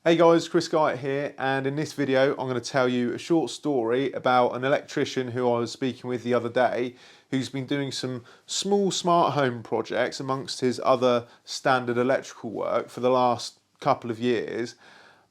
Hey guys, Chris Guyatt here, and in this video I'm going to tell you a short story about an electrician who I was speaking with the other day, who's been doing some small smart home projects amongst his other standard electrical work for the last couple of years,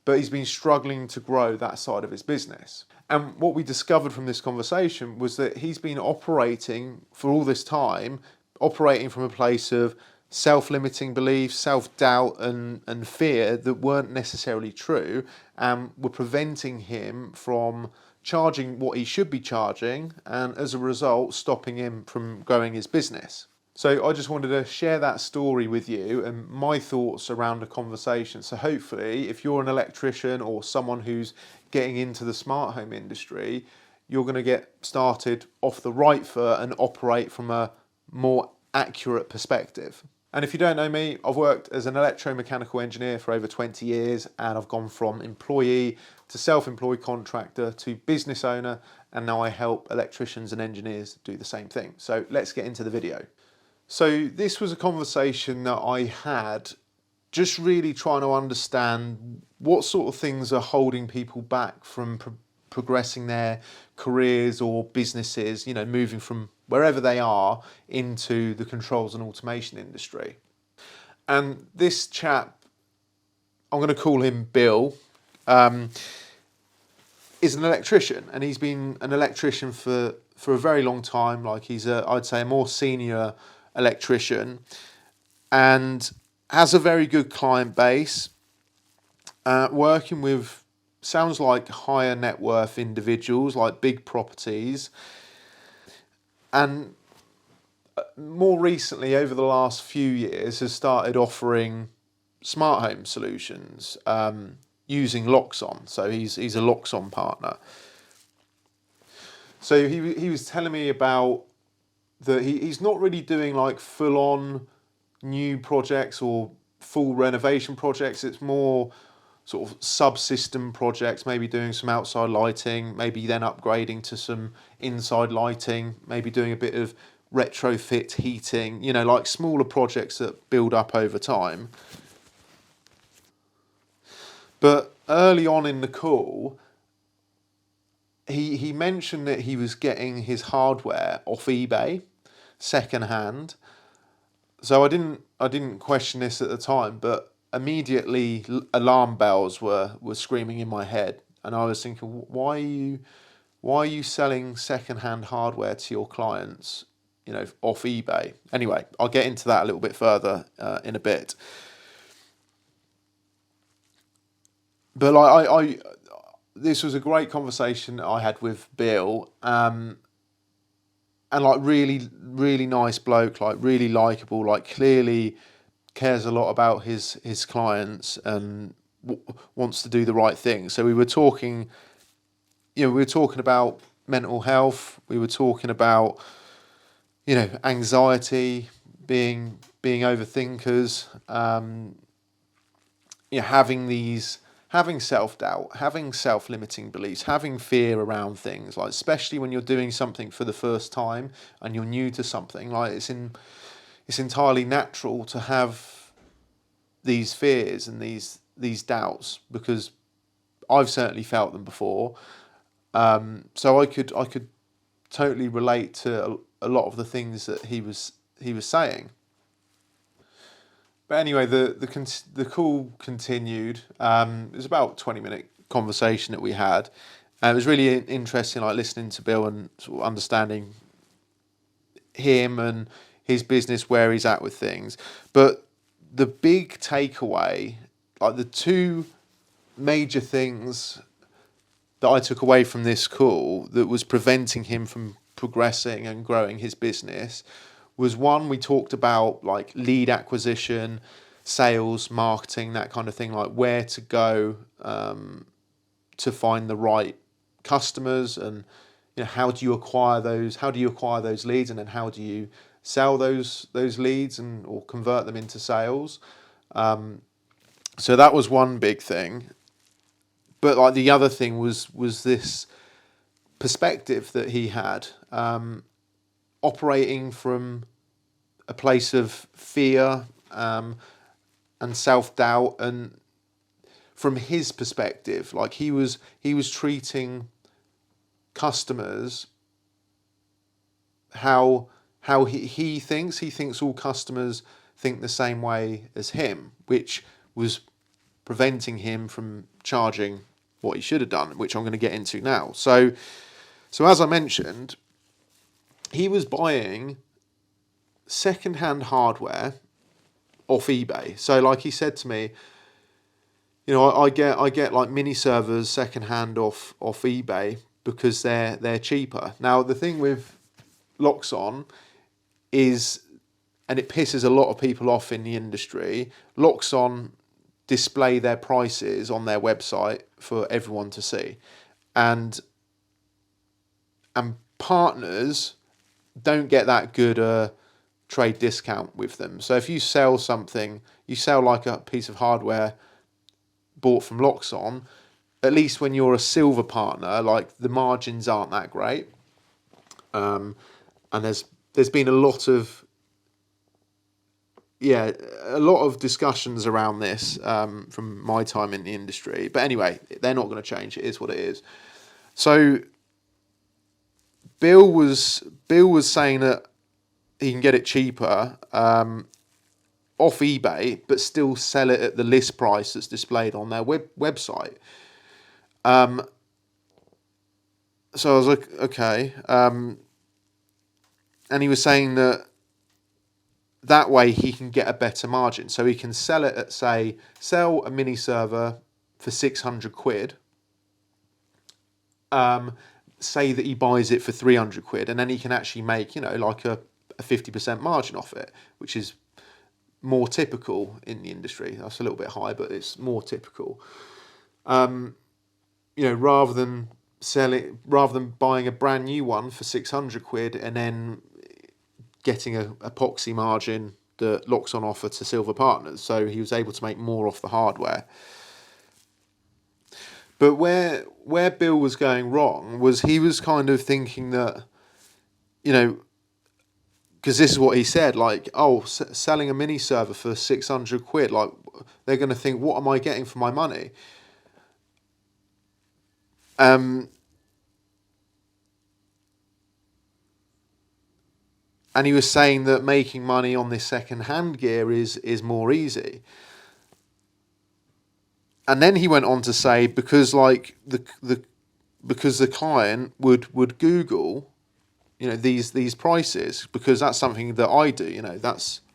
but he's been struggling to grow that side of his business. And what we discovered from this conversation was that he's been operating for all this time, operating from a place of self-limiting beliefs, self-doubt and fear that weren't necessarily true and were preventing him from charging what he should be charging, and as a result stopping him from growing his business. So I just wanted to share that story with you and my thoughts around the conversation. So hopefully if you're an electrician or someone who's getting into the smart home industry, you're going to get started off the right foot and operate from a more accurate perspective. And if you don't know me, I've worked as an electromechanical engineer for over 20 years, and I've gone from employee to self-employed contractor to business owner, and now I help electricians and engineers do the same thing. So let's get into the video. So this was a conversation that I had just really trying to understand what sort of things are holding people back from progressing their careers or businesses, you know, moving from wherever they are into the controls and automation industry. And this chap, I'm going to call him Bill, is an electrician, and he's been an electrician for a very long time. Like, he's I'd say a more senior electrician, and has a very good client base, working with sounds like higher net worth individuals, like big properties. And more recently, over the last few years, has started offering smart home solutions using Loxone. So he's a Loxone partner. So he was telling me about that he's not really doing like full on new projects or full renovation projects. It's more sort of subsystem projects, maybe doing some outside lighting, maybe then upgrading to some inside lighting, maybe doing a bit of retrofit heating, you know, like smaller projects that build up over time. But early on in the call, he mentioned that he was getting his hardware off eBay, secondhand. So I didn't question this at the time, but immediately alarm bells were screaming in my head, and I was thinking, why are you selling secondhand hardware to your clients, you know, off eBay? Anyway, I'll get into that a little bit further in a bit. But I this was a great conversation I had with Bill, and like really nice bloke, like really likable, like clearly cares a lot about his clients and wants to do the right thing. So we were talking, you know, we were talking about mental health. We were talking about, you know, anxiety, being overthinkers, you know, having self-doubt, having self-limiting beliefs, having fear around things, like especially when you're doing something for the first time and you're new to something, like it's entirely natural to have these fears and these doubts, because I've certainly felt them before. So I could totally relate to a lot of the things that he was saying. But anyway, the call continued. It was about a 20-minute conversation that we had. And it was really interesting, like listening to Bill and sort of understanding him and his business, where he's at with things. But the big takeaway, like the two major things that I took away from this call that was preventing him from progressing and growing his business, was one, we talked about like lead acquisition, sales, marketing, that kind of thing, like where to go to find the right customers, and you know, how do you acquire those leads, and then how do you sell those leads and or convert them into sales. So that was one big thing. But like the other thing was this perspective that he had, operating from a place of fear and self-doubt, and from his perspective. Like he was treating customers how he thinks all customers think the same way as him, which was preventing him from charging what he should have done, which I'm going to get into now. So as I mentioned, he was buying second-hand hardware off eBay. So like he said to me, you know, I get like mini servers second-hand off eBay because they're cheaper. Now the thing with Loxone is, and it pisses a lot of people off in the industry, Loxone display their prices on their website for everyone to see, and partners don't get that good a trade discount with them. So if you sell something, you sell like a piece of hardware bought from Loxone, at least when you're a silver partner, like the margins aren't that great. And there's been a lot of discussions around this from my time in the industry. But anyway, they're not going to change. It is what it is. So Bill was saying that he can get it cheaper off eBay, but still sell it at the list price that's displayed on their website. So I was like, okay. And he was saying that way he can get a better margin. So he can sell it at, sell a mini server for 600 quid. Say that he buys it for 300 quid, and then he can actually make, you know, like a 50% margin off it, which is more typical in the industry. That's a little bit high, but it's more typical. You know, rather than buying a brand new one for 600 quid and then getting a epoxy margin that Loxone offer to silver partners. So he was able to make more off the hardware. But where Bill was going wrong was he was kind of thinking that, you know, because this is what he said, like, oh, selling a mini server for 600 quid, like, they're going to think, what am I getting for my money? And he was saying that making money on this second-hand gear is more easy. And then he went on to say, because like because the client would Google, you know, these prices, because that's something that I do. You know,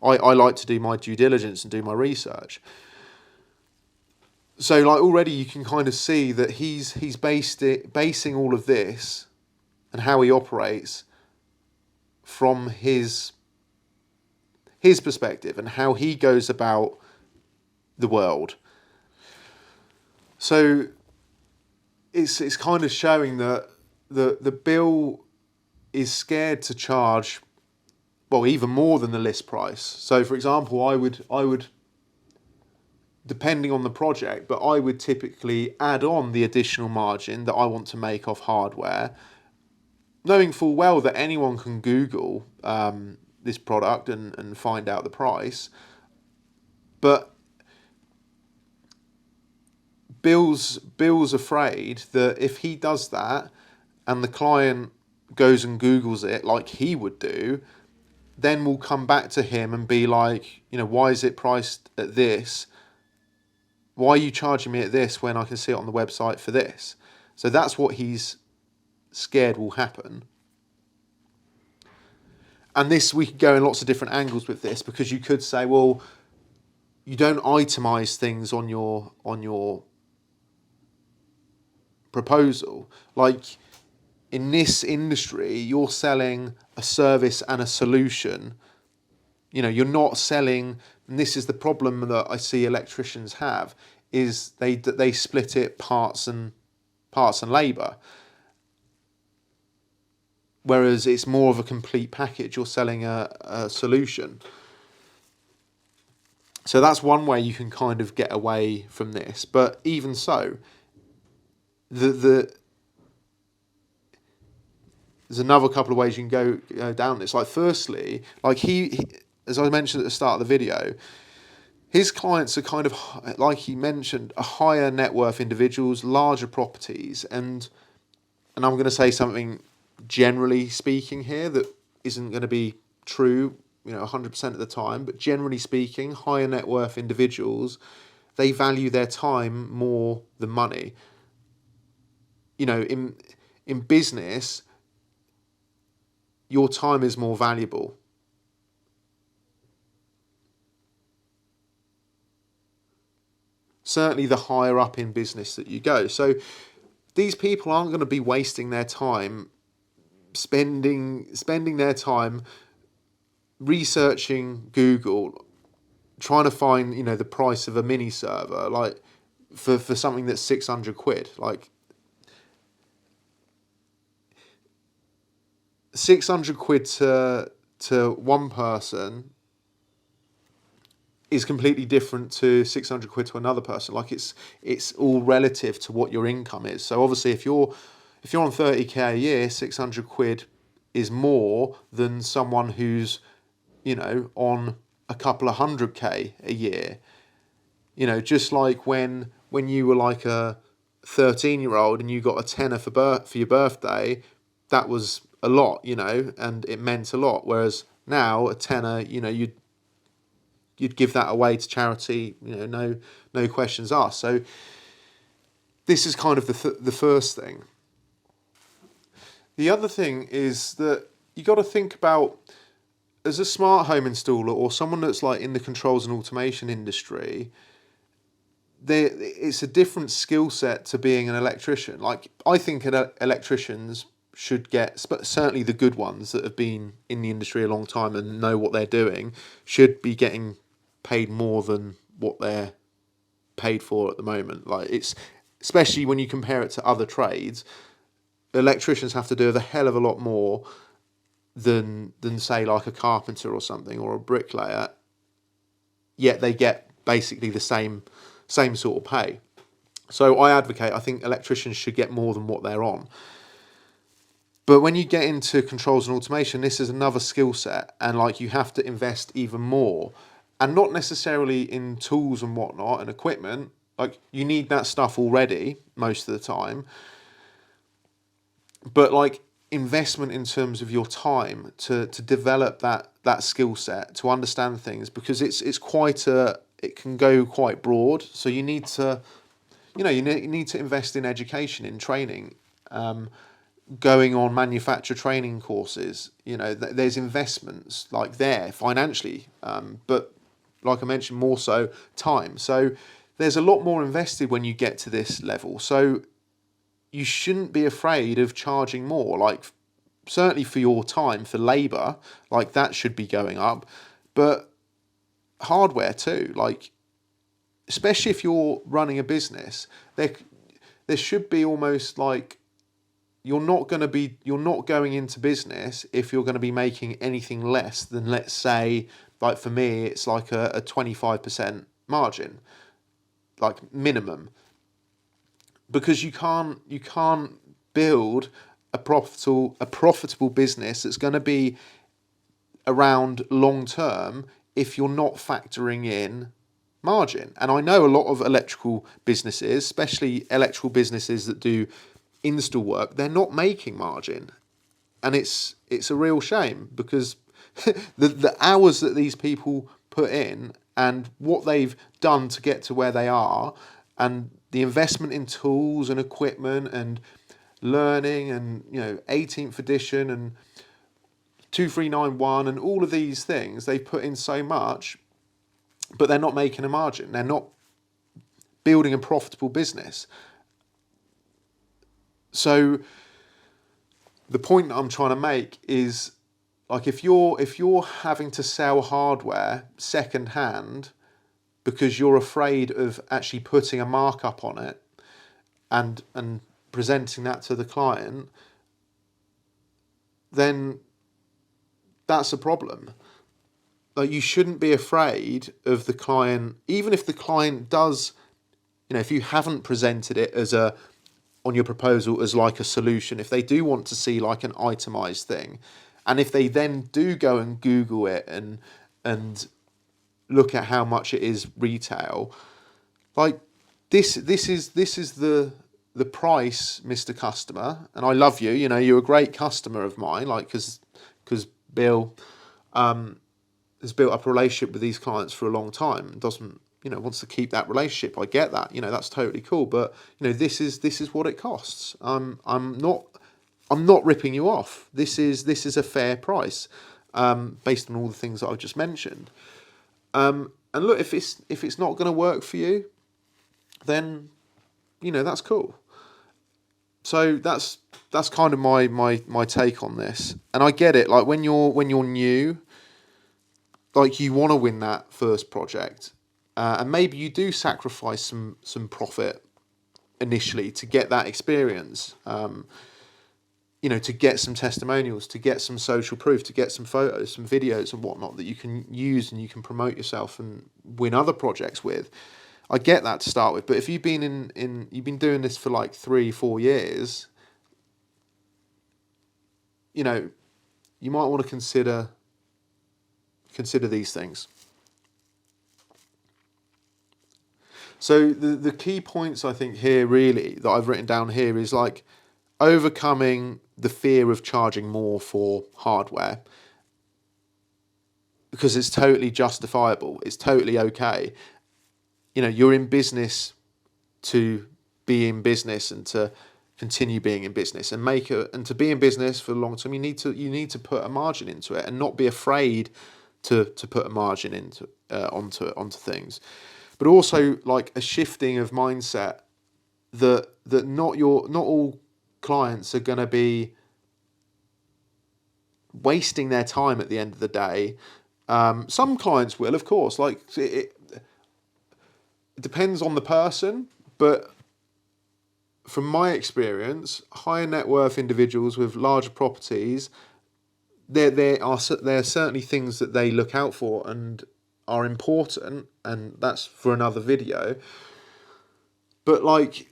I like to do my due diligence and do my research. So like already you can kind of see that he's basing all of this and how he operates from his perspective and how he goes about the world. So it's kind of showing that the Bill is scared to charge, well, even more than the list price. So for example, I would depending on the project, but I would typically add on the additional margin that I want to make off hardware, knowing full well that anyone can Google this product and find out the price. But Bill's afraid that if he does that and the client goes and Googles it like he would do, then we'll come back to him and be like, you know, why is it priced at this? Why are you charging me at this when I can see it on the website for this? So that's what he's scared will happen. And this, we could go in lots of different angles with this, because you could say, well, you don't itemize things on your proposal. Like in this industry, you're selling a service and a solution. You know, you're not selling, and this is the problem that I see electricians have, is they split it parts and labour. Whereas it's more of a complete package. You're selling a solution. So that's one way you can kind of get away from this. But even so, there's another couple of ways you can go down this. Like firstly, like he as I mentioned at the start of the video, his clients are kind of, like he mentioned, a higher net worth individuals, larger properties, and I'm going to say something generally speaking here that isn't going to be true, 100% of the time, but generally speaking, higher net worth individuals, they value their time more than money. In business, your time is more valuable. Certainly the higher up in business that you go. So these people aren't going to be wasting their time spending their time researching Google, trying to find, the price of a mini server, like for something that's 600 quid. Like 600 quid to one person is completely different to 600 quid to another person. Like it's all relative to what your income is. So obviously if you're on 30k a year, 600 quid is more than someone who's, on a couple of 100k a year. Just like when you were like a 13-year-old and you got a tenner for your birthday, that was a lot, and it meant a lot. Whereas now a tenner, you'd give that away to charity, no questions asked. So this is kind of the first thing. The other thing is that you got to think about, as a smart home installer or someone that's like in the controls and automation industry, it's a different skill set to being an electrician. Like, I think electricians should get, certainly the good ones that have been in the industry a long time and know what they're doing, should be getting paid more than what they're paid for at the moment. Like, it's, especially when you compare it to other trades, electricians have to do a hell of a lot more than say like a carpenter or something, or a bricklayer, yet they get basically the same sort of pay. So I think electricians should get more than what they're on. But when you get into controls and automation, this is another skill set, and like you have to invest even more, and not necessarily in tools and whatnot and equipment. Like, you need that stuff already most of the time, but like investment in terms of your time to develop that skill set, to understand things, because it can go quite broad. So you need to, you need to invest in education, in training, going on manufacturer training courses. There's investments like there financially, but like I mentioned, more so time. So there's a lot more invested when you get to this level. So you shouldn't be afraid of charging more. Like, certainly for your time, for labour, like that should be going up, but hardware too. Like, especially if you're running a business, there should be almost like, you're not going into business if you're going to be making anything less than, let's say, like for me, it's like a 25% margin, like minimum, because you can't build a profitable business that's going to be around long term if you're not factoring in margin. And I know a lot of electrical businesses, especially electrical businesses that do install work, they're not making margin, and it's a real shame, because the hours that these people put in and what they've done to get to where they are, and the investment in tools and equipment and learning, and 18th edition and 2391 and all of these things, they've put in so much, but they're not making a margin. They're not building a profitable business. So the point that I'm trying to make is, like, if you're having to sell hardware second hand because you're afraid of actually putting a markup on it and presenting that to the client, then that's a problem. Like, you shouldn't be afraid of the client, even if the client does, if you haven't presented it on your proposal as like a solution, if they do want to see like an itemized thing, and if they then do go and Google it and look at how much it is retail. Like this is the price, Mr. Customer, and I love you. You know, you're a great customer of mine. Like because Bill has built up a relationship with these clients for a long time and doesn't, you know, wants to keep that relationship. I get that. You know, that's totally cool. But you know, this is what it costs. I'm not ripping you off. This is a fair price, based on all the things that I've just mentioned. And look, if it's not going to work for you, then, you know, that's cool. So that's kind of my take on this. And I get it. Like when you're new, like you want to win that first project, and maybe you do sacrifice some profit initially to get that experience. You know, to get some testimonials, to get some social proof, to get some photos, some videos and whatnot that you can use and you can promote yourself and win other projects with. I get that to start with, but if you've been you've been doing this for like 3-4 years, you know, you might want to consider these things. So the key points I think here really that I've written down here is like overcoming the fear of charging more for hardware, because it's totally justifiable. It's totally okay. You know, you're in business to be in business and to continue being in business and to be in business for the long term. You need to put a margin into it and not be afraid to put a margin into onto things, but also like a shifting of mindset that not all clients are going to be wasting their time at the end of the day. Some clients will, of course, like it depends on the person, but from my experience, higher net worth individuals with larger properties, there are certainly things that they look out for and are important, and that's for another video. But like,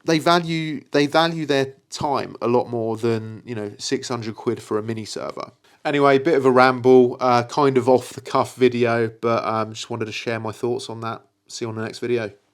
they value their time a lot more than, you know, 600 quid for a mini server. Anyway, bit of a ramble, kind of off the cuff video, but just wanted to share my thoughts on that. See you on the next video.